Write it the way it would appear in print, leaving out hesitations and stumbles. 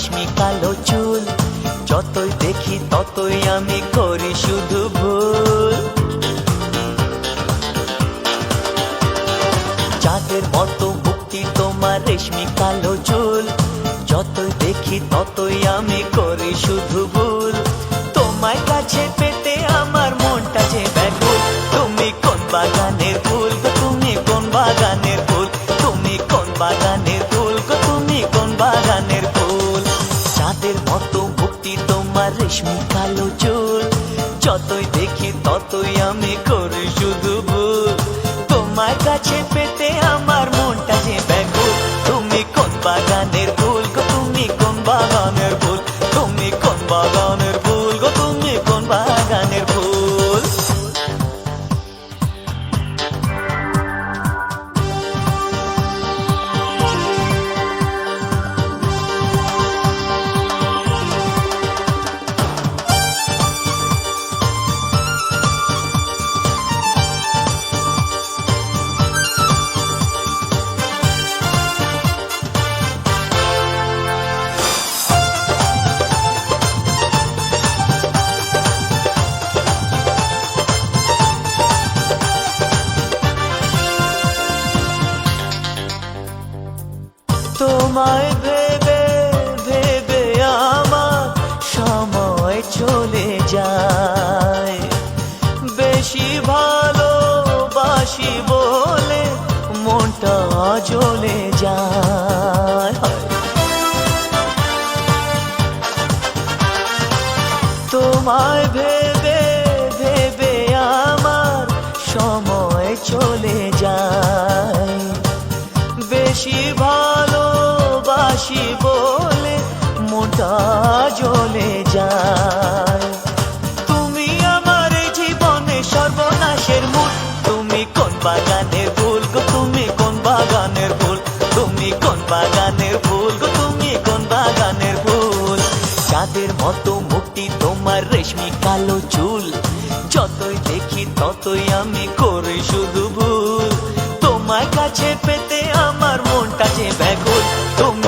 রেশমি কালো চুল, যতই দেখি ততই আমি করি শুধু ভুল। চাঁদের মতো মুক্তি তোমার রেশমি কালো চুল, যতই দেখি ততই আমি করি শুধু ভুল। তোমার কাছে পেতে আমার মনটা যে ব্যাকুল। তুমি কোন বাগানের ফুল গো, তুমি কোন বাগানের ফুল, তুমি কোন বাগানের ফুল গো, তুমি কোন বাগানের ফুল। চাঁদের মতো মুক্তি তোমার রেশমি কালো চুল, যতই দেখি ততই আমি করি শুধু ভুল। তোমার কাছে পেতে আমার মনটা যে ব্যাকুল। তুমি কোন বাগানের ফুল গো, তুমি কোন বাগানের ফুল, তুমি কোন বাগানের ফুল গো, তুমি কোন বাগানের ফুল। তোমায় ভেবে ভেবে আমার সময় চলে যায়, বেশি ভালোবাসি বলে মনটা জ্বলে যায়। তোমায় ভেবে ভেবে আমার সময় চলে যায়, বেশি ভালোবাসি বলে মোটা জ্বলে যায়। তুমি আমার জীবনে সর্বনাশের মূল। তুমি কোন বাগানের ফুল গো, তুমি কোন বাগানের ফুল, তুমি কোন বাগানের ফুল গো, তুমি কোন বাগানের ফুল। চাঁদের মতো মুক্তি তোমার রেশমি কালো চুল, যতই দেখি ততই আমি করি শুধু ভুল। তোমার কাছে পেতে আমার মনটা যে ব্যাকুল। তুমি